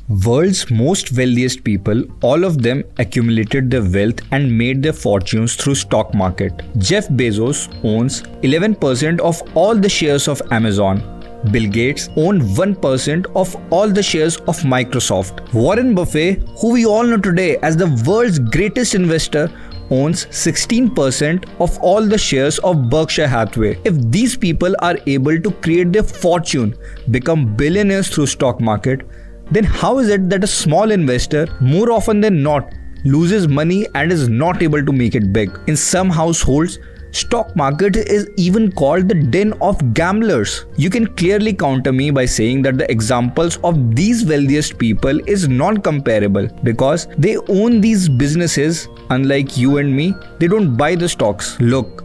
World's most wealthiest people, all of them accumulated their wealth and made their fortunes through stock market. Jeff Bezos owns 11% of all the shares of Amazon. Bill Gates owned 1% of all the shares of Microsoft. Warren Buffett, who we all know today as the world's greatest investor, owns 16% of all the shares of Berkshire Hathaway. If these people are able to create their fortune, become billionaires through stock market, then how is it that a small investor, more often than not, loses money and is not able to make it big? In some households, stock market is even called the den of gamblers. You can clearly counter me by saying that the examples of these wealthiest people is non-comparable because they own these businesses. Unlike you and me, they don't buy the stocks. Look,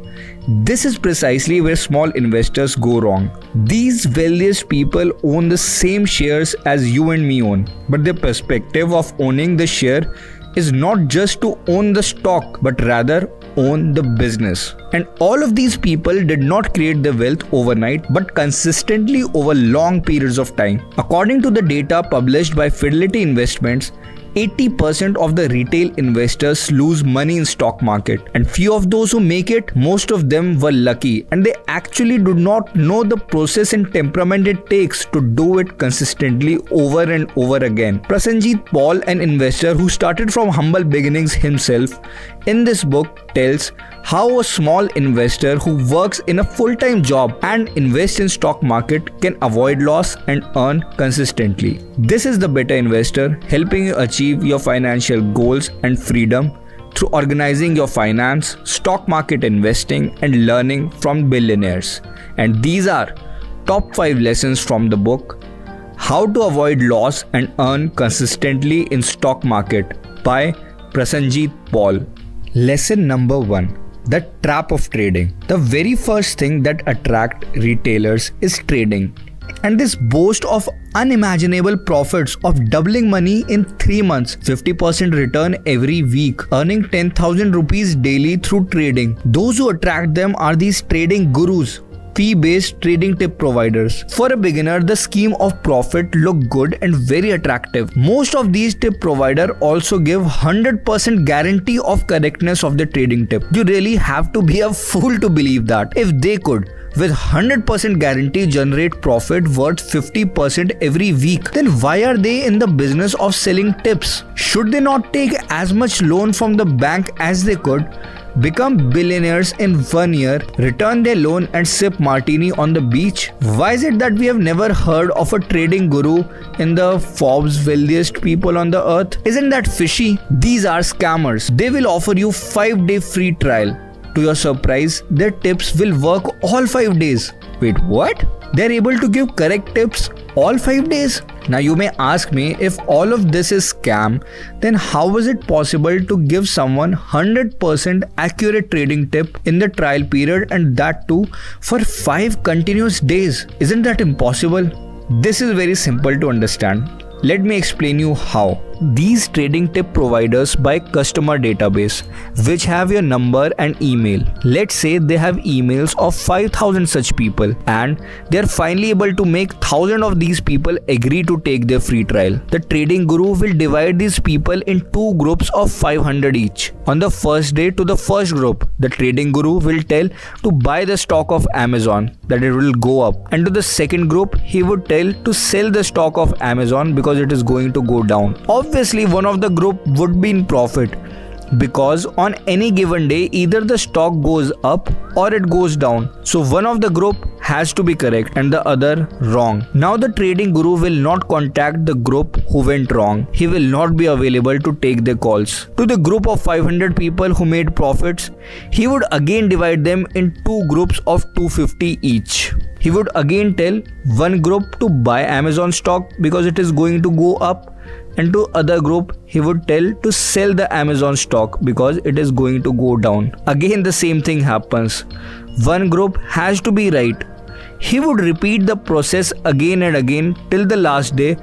this is precisely where small investors go wrong. These wealthiest people own the same shares as you and me own, but their perspective of owning the share is not just to own the stock, but rather own the business. And all of these people did not create their wealth overnight, but consistently over long periods of time. According to the data published by Fidelity Investments, 80% of the retail investors lose money in stock market, and few of those who make it, most of them were lucky and they actually do not know the process and temperament it takes to do it consistently over and over again. Prasenjit Paul, an investor who started from humble beginnings himself, in this book tells how a small investor who works in a full-time job and invests in stock market can avoid loss and earn consistently. This is the better investor, helping you achieve your financial goals and freedom through organizing your finance, stock market investing, and learning from billionaires. And these are top 5 lessons from the book, How to Avoid Loss and Earn Consistently in Stock Market by Prasenjit Paul. Lesson number 1. The trap of trading. The very first thing that attracts retailers is trading. And this boast of unimaginable profits of doubling money in 3 months, 50% return every week, earning 10,000 rupees daily through trading. Those who attract them are these trading gurus, fee-based trading tip providers. For a beginner, the scheme of profit look good and very attractive. Most of these tip providers also give 100% guarantee of correctness of the trading tip. You really have to be a fool to believe that. If they could, with 100% guarantee, generate profit worth 50% every week, then why are they in the business of selling tips? Should they not take as much loan from the bank as they could, become billionaires in 1 year, return their loan and sip martini on the beach? Why is it that we have never heard of a trading guru in the Forbes wealthiest people on the earth? Isn't that fishy? These are scammers. They will offer you 5-day free trial. To your surprise, their tips will work all 5 days. Wait, what? They're able to give correct tips all 5 days? Now you may ask me, if all of this is scam, then how is it possible to give someone 100% accurate trading tip in the trial period, and that too for 5 continuous days? Isn't that impossible? This is very simple to understand. Let me explain you how. These trading tip providers buy customer database which have your number and email. Let's say they have emails of 5,000 such people, and they are finally able to make 1,000 of these people agree to take their free trial. The trading guru will divide these people in 2 groups of 500 each. On the first day, to the first group, the trading guru will tell to buy the stock of Amazon, that it will go up, and to the second group he would tell to sell the stock of Amazon because it is going to go down. Obviously, one of the group would be in profit because on any given day either the stock goes up or it goes down. So one of the group has to be correct and the other wrong. Now the trading guru will not contact the group who went wrong. He will not be available to take their calls. To the group of 500 people who made profits, he would again divide them in 2 groups of 250 each. He would again tell one group to buy Amazon stock because it is going to go up, and to other group he would tell to sell the Amazon stock because it is going to go down. Again the same thing happens. One group has to be right. He would repeat the process again and again till the last day,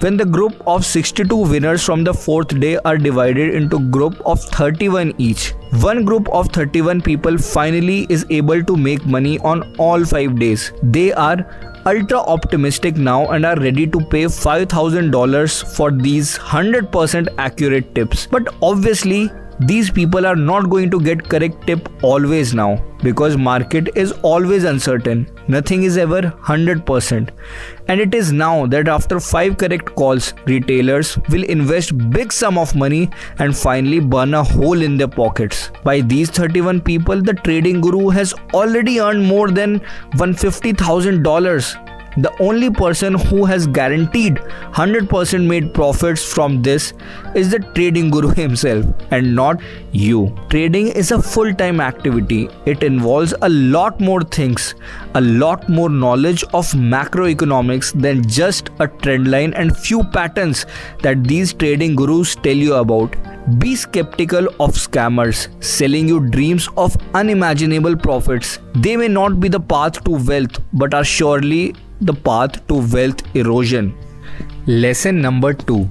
when the group of 62 winners from the 4th day are divided into group of 31 each. One group of 31 people finally is able to make money on all 5 days. They are ultra optimistic now and are ready to pay $5,000 for these 100% accurate tips. But obviously, these people are not going to get correct tip always now, because market is always uncertain. Nothing is ever 100%. And it is now that after 5 correct calls, retailers will invest big sum of money and finally burn a hole in their pockets. By these 31 people, the trading guru has already earned more than $150,000. The only person who has guaranteed 100% made profits from this is the trading guru himself, and not you. Trading is a full-time activity. It involves a lot more things, a lot more knowledge of macroeconomics than just a trend line and few patterns that these trading gurus tell you about. Be skeptical of scammers selling you dreams of unimaginable profits. They may not be the path to wealth, but are surely the path to wealth erosion. Lesson number 2.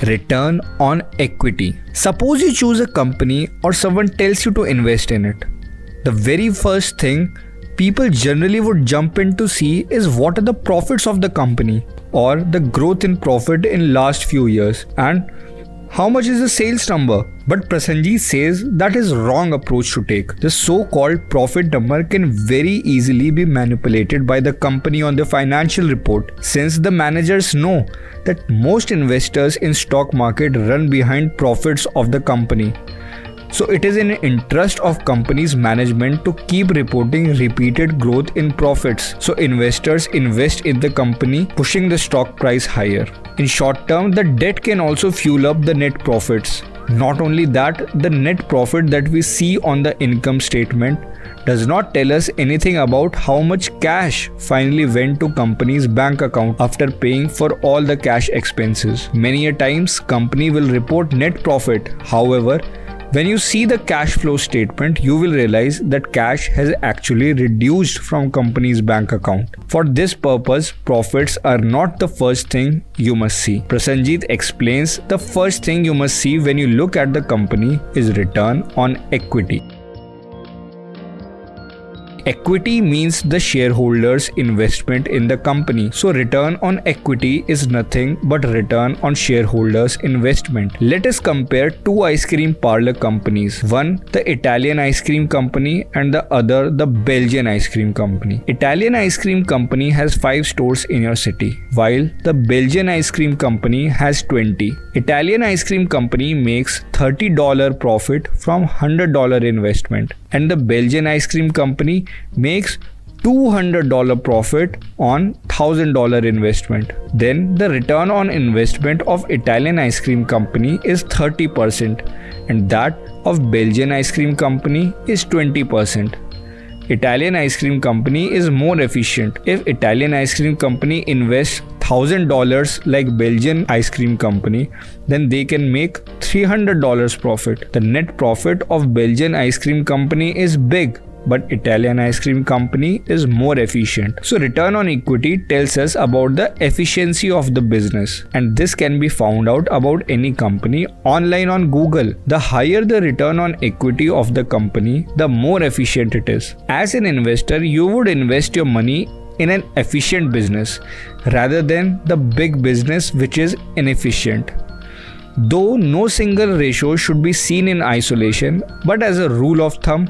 Return on equity. Suppose you choose a company or someone tells you to invest in it. The very first thing people generally would jump in to see is what are the profits of the company or the growth in profit in last few years and how much is the sales number. But Prasenjit says that is wrong approach to take. The so-called profit number can very easily be manipulated by the company on the financial report, since the managers know that most investors in stock market run behind profits of the company. So it is in interest of company's management to keep reporting repeated growth in profits. So investors invest in the company, pushing the stock price higher. In short term, the debt can also fuel up the net profits. Not only that, the net profit that we see on the income statement does not tell us anything about how much cash finally went to company's bank account after paying for all the cash expenses. Many a times, company will report net profit. However, when you see the cash flow statement, you will realize that cash has actually reduced from company's bank account. For this purpose, profits are not the first thing you must see. Prasenjit explains the first thing you must see when you look at the company is return on equity. Equity means the shareholders' investment in the company. So return on equity is nothing but return on shareholders' investment. Let us compare two ice cream parlor companies. One, the Italian ice cream company, and the other, the Belgian ice cream company. Italian ice cream company has 5 stores in your city, while the Belgian ice cream company has 20. Italian ice cream company makes $30 profit from $100 investment, and the Belgian ice cream company makes $200 profit on $1,000 investment. Then the return on investment of Italian ice cream company is 30% and that of Belgian ice cream company is 20%. Italian ice cream company is more efficient. If Italian ice cream company invests $1,000 like Belgian ice cream company, then they can make $300 profit. The net profit of Belgian ice cream company is big, but Italian ice cream company is more efficient. So return on equity tells us about the efficiency of the business, and this can be found out about any company online on Google. The higher the return on equity of the company, the more efficient it is. As an investor, you would invest your money in an efficient business rather than the big business which is inefficient. Though no single ratio should be seen in isolation, but as a rule of thumb,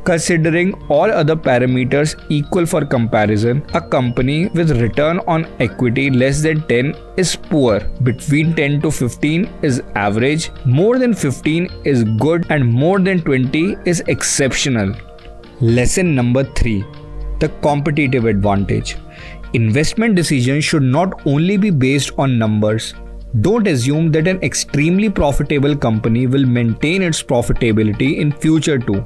considering all other parameters equal for comparison, a company with return on equity less than 10 is poor, between 10 to 15 is average, more than 15 is good, and more than 20 is exceptional. Lesson number 3. The competitive advantage. Investment decisions should not only be based on numbers. Don't assume that an extremely profitable company will maintain its profitability in future too.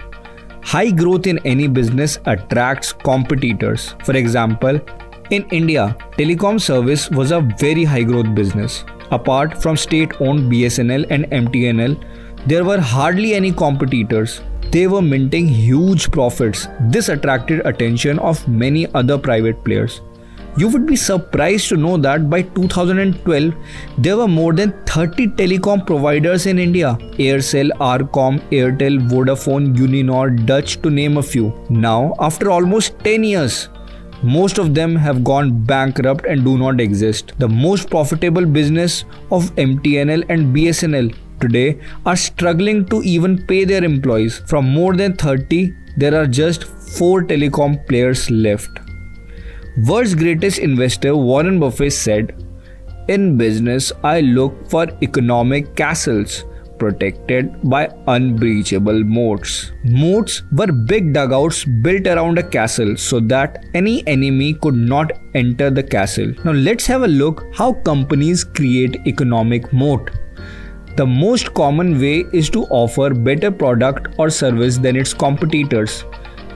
High growth in any business attracts competitors. For example, in India, telecom service was a very high growth business. Apart from state-owned BSNL and MTNL, there were hardly any competitors. They were minting huge profits. This attracted attention of many other private players. You would be surprised to know that by 2012, there were more than 30 telecom providers in India. Aircel, Arcom, Airtel, Vodafone, Uninor, Dutch to name a few. Now, after almost 10 years, Most of them have gone bankrupt and do not exist. The most profitable business of MTNL and BSNL today are struggling to even pay their employees. From more than 30, there are just 4 telecom players left. World's greatest investor Warren Buffett said, "In business, I look for economic castles protected by unbreachable moats." Moats were big dugouts built around a castle so that any enemy could not enter the castle. Now let's have a look how companies create economic moat. The most common way is to offer better product or service than its competitors.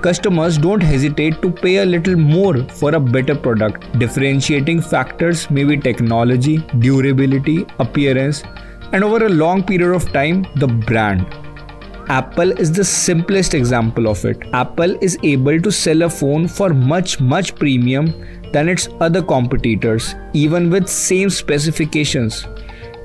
Customers don't hesitate to pay a little more for a better product. Differentiating factors may be technology, durability, appearance, and over a long period of time, the brand. Apple is the simplest example of it. Apple is able to sell a phone for much premium than its other competitors, even with same specifications.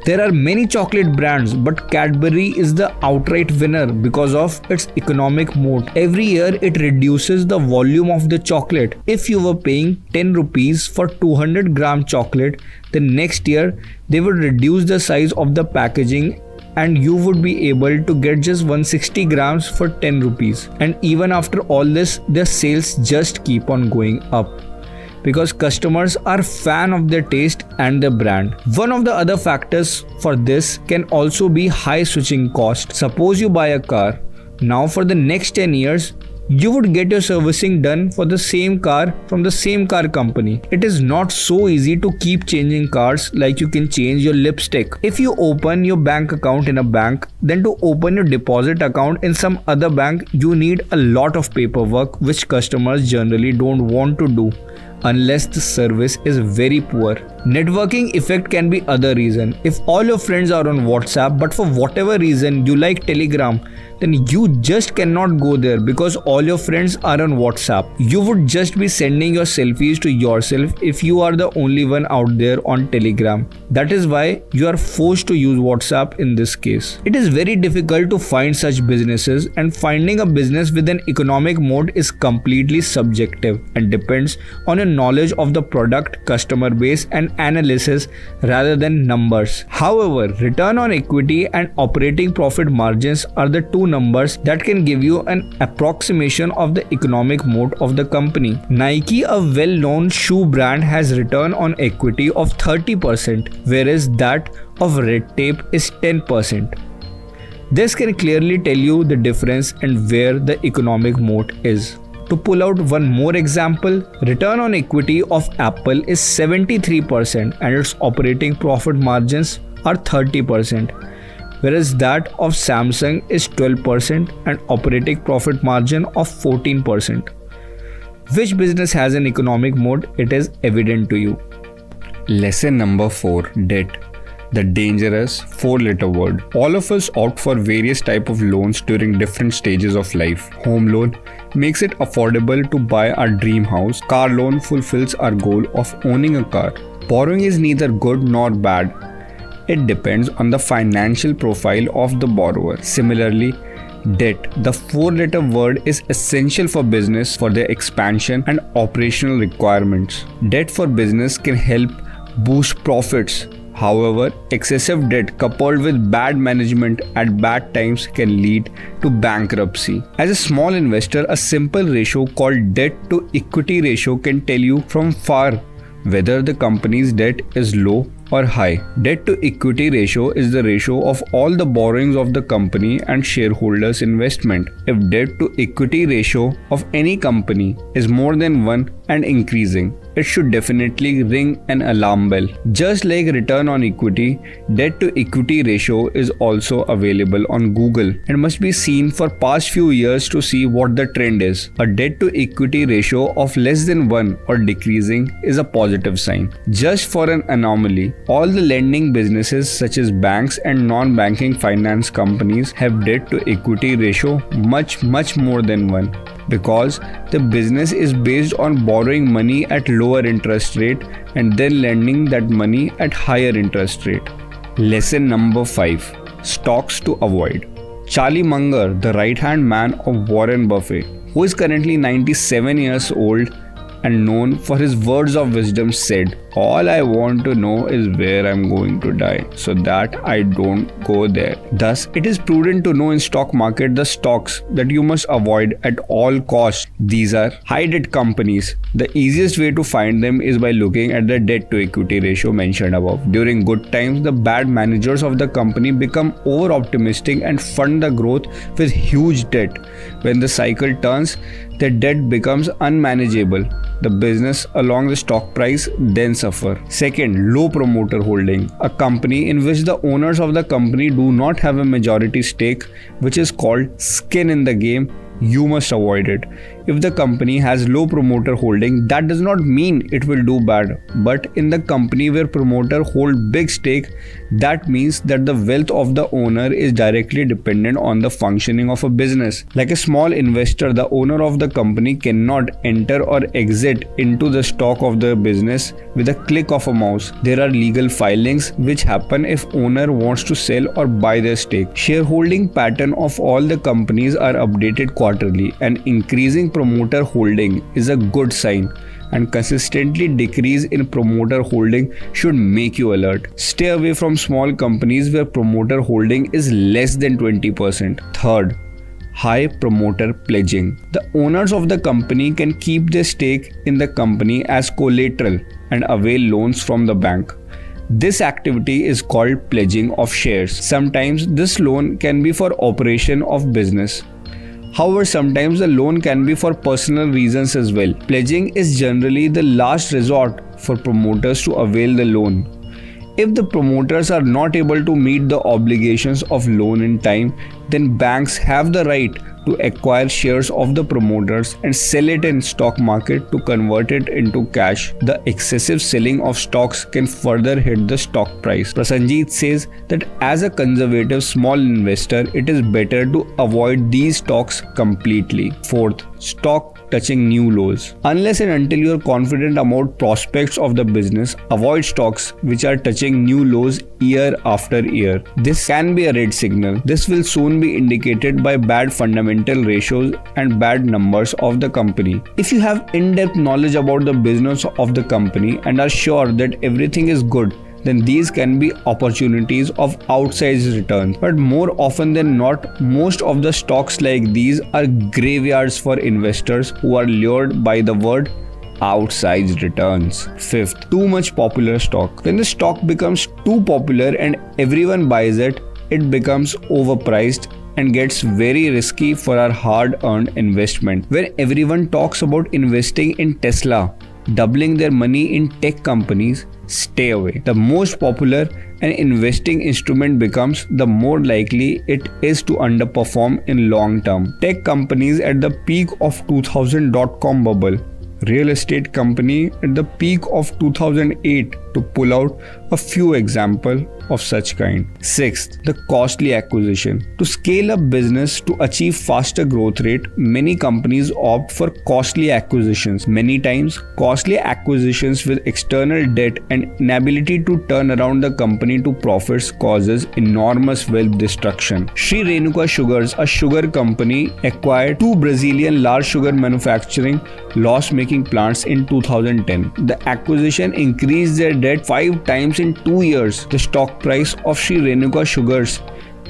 There are many chocolate brands, but Cadbury is the outright winner because of its economic moat. Every year it reduces the volume of the chocolate. If you were paying 10 rupees for 200 gram chocolate, then next year they would reduce the size of the packaging and you would be able to get just 160 grams for 10 rupees. And even after all this, their sales just keep on going up, because customers are fan of their taste and their brand. One of the other factors for this can also be high switching cost. Suppose you buy a car. Now for the next 10 years, you would get your servicing done for the same car from the same car company. It is not so easy to keep changing cars like you can change your lipstick. If you open your bank account in a bank, then to open your deposit account in some other bank, you need a lot of paperwork which customers generally don't want to do unless the service is very poor. Networking effect can be other reason. If all your friends are on WhatsApp, but for whatever reason you like Telegram, then you just cannot go there because all your friends are on WhatsApp. You would just be sending your selfies to yourself if you are the only one out there on Telegram. That is why you are forced to use WhatsApp in this case. It is very difficult to find such businesses, and finding a business with an economic mode is completely subjective and depends on your knowledge of the product, customer base and analysis rather than numbers. However, return on equity and operating profit margins are the two numbers that can give you an approximation of the economic mode of the company. Nike, a well-known shoe brand, has return on equity of 30%, whereas that of Red Tape is 10%. This can clearly tell you the difference and where the economic mode is. To pull out one more example, return on equity of Apple is 73% and its operating profit margins are 30%. Whereas that of Samsung is 12% and operating profit margin of 14%. Which business has an economic mode? It is evident to you. Lesson number 4, debt. The dangerous 4-letter word. All of us opt for various types of loans during different stages of life. Home loan makes it affordable to buy our dream house. Car loan fulfills our goal of owning a car. Borrowing is neither good nor bad. It depends on the financial profile of the borrower. Similarly, debt, the 4-letter word, is essential for business for their expansion and operational requirements. Debt for business can help boost profits. However, excessive debt coupled with bad management at bad times can lead to bankruptcy. As a small investor, a simple ratio called debt to equity ratio can tell you from far whether the company's debt is low or high. Debt to equity ratio is the ratio of all the borrowings of the company and shareholders' investment. If debt to equity ratio of any company is more than 1 and increasing, it should definitely ring an alarm bell. Just like return on equity, debt to equity ratio is also available on Google and must be seen for past few years to see what the trend is. A debt to equity ratio of less than 1 or decreasing is a positive sign. Just for an anomaly, all the lending businesses such as banks and non-banking finance companies have debt to equity ratio much more than 1. Because the business is based on borrowing money at lower interest rate and then lending that money at higher interest rate. Lesson number 5. Stocks to avoid. Charlie Munger, the right-hand man of Warren Buffett, who is currently 97 years old, and known for his words of wisdom, said, "All I want to know is where I'm going to die, so that I don't go there." Thus, it is prudent to know in stock market the stocks that you must avoid at all costs. These are high debt companies. The easiest way to find them is by looking at the debt to equity ratio mentioned above. During good times, the bad managers of the company become over optimistic and fund the growth with huge debt. When the cycle turns, their debt becomes unmanageable. The business along the stock price then suffer. Second, low promoter holding. A company in which the owners of the company do not have a majority stake, which is called skin in the game, you must avoid it. If the company has low promoter holding, that does not mean it will do bad. But in the company where promoter hold big stake, that means that the wealth of the owner is directly dependent on the functioning of a business. Like a small investor, the owner of the company cannot enter or exit into the stock of the business with a click of a mouse. There are legal filings which happen if owner wants to sell or buy their stake. Shareholding pattern of all the companies are updated quarterly, and increasing promoter holding is a good sign, and consistently decrease in promoter holding should make you alert. Stay away from small companies where promoter holding is less than 20%. Third, high promoter pledging. The owners of the company can keep their stake in the company as collateral and avail loans from the bank. This activity is called pledging of shares. Sometimes this loan can be for operation of business. However, sometimes the loan can be for personal reasons as well. Pledging is generally the last resort for promoters to avail the loan. If the promoters are not able to meet the obligations of loan in time, then banks have the right to acquire shares of the promoters and sell it in stock market to convert it into cash. The excessive selling of stocks can further hit the stock price. Prasanjit says that as a conservative small investor, it is better to avoid these stocks completely. Fourth, stock touching new lows. Unless and until you are confident about prospects of the business, avoid stocks which are touching new lows year after year. This can be a red signal. This will soon be indicated by bad fundamental ratios and bad numbers of the company. If you have in-depth knowledge about the business of the company and are sure that everything is good, then these can be opportunities of outsized returns. But more often than not, most of the stocks like these are graveyards for investors who are lured by the word outsized returns. Fifth, too much popular stock. When the stock becomes too popular and everyone buys it, it becomes overpriced and gets very risky for our hard-earned investment. When everyone talks about investing in Tesla, doubling their money in tech companies, stay away. The most popular an investing instrument becomes, the more likely it is to underperform in long term. Tech companies at the peak of 2000 dot-com bubble, real estate company at the peak of 2008, to pull out a few examples of such kind. Sixth, the costly acquisition. To scale up business to achieve faster growth rate, many companies opt for costly acquisitions. Many times, costly acquisitions with external debt and inability to turn around the company to profits causes enormous wealth destruction. Sri Renuka Sugars, a sugar company, acquired two Brazilian large sugar manufacturing loss-making plants in 2010. The acquisition increased their debt 5 times in 2 years. The stock price of Sri Renuka Sugars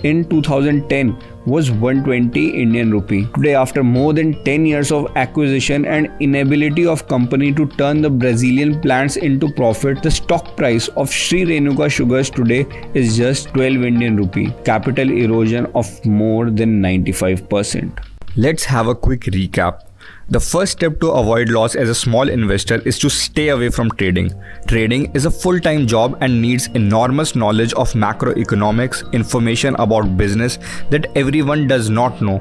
in 2010 was 120 Indian rupee. Today, after more than 10 years of acquisition and inability of company to turn the Brazilian plants into profit, the stock price of Sri Renuka Sugars today is just 12 Indian rupee. Capital erosion of more than 95%. Let's have a quick recap. The first step to avoid loss as a small investor is to stay away from trading. Trading is a full-time job and needs enormous knowledge of macroeconomics, information about business that everyone does not know.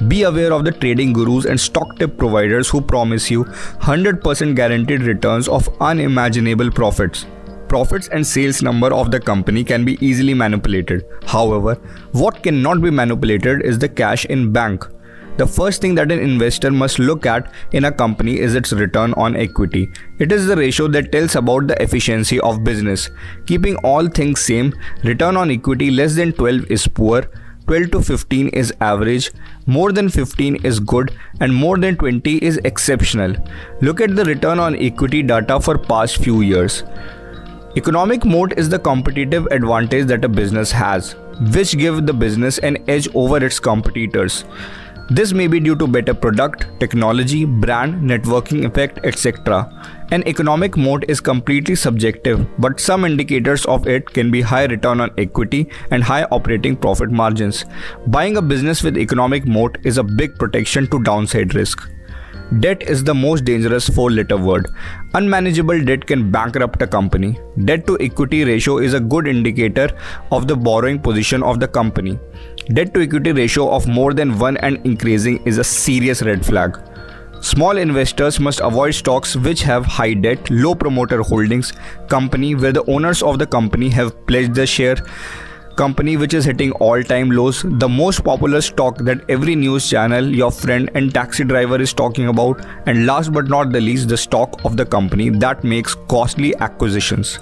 Be aware of the trading gurus and stock tip providers who promise you 100% guaranteed returns of unimaginable profits. Profits and sales number of the company can be easily manipulated. However, what cannot be manipulated is the cash in bank. The first thing that an investor must look at in a company is its return on equity. It is the ratio that tells about the efficiency of business. Keeping all things same, return on equity less than 12 is poor, 12 to 15 is average, more than 15 is good, and more than 20 is exceptional. Look at the return on equity data for past few years. Economic moat is the competitive advantage that a business has, which give the business an edge over its competitors. This may be due to better product, technology, brand, networking effect, etc. An economic moat is completely subjective, but some indicators of it can be high return on equity and high operating profit margins. Buying a business with economic moat is a big protection to downside risk. Debt is the most dangerous four-letter word. Unmanageable debt can bankrupt a company. Debt to equity ratio is a good indicator of the borrowing position of the company. Debt to equity ratio of more than 1 and increasing is a serious red flag. Small investors must avoid stocks which have high debt, low promoter holdings, company where the owners of the company have pledged the share, company which is hitting all-time lows, the most popular stock that every news channel, your friend and taxi driver is talking about, and last but not the least, the stock of the company that makes costly acquisitions.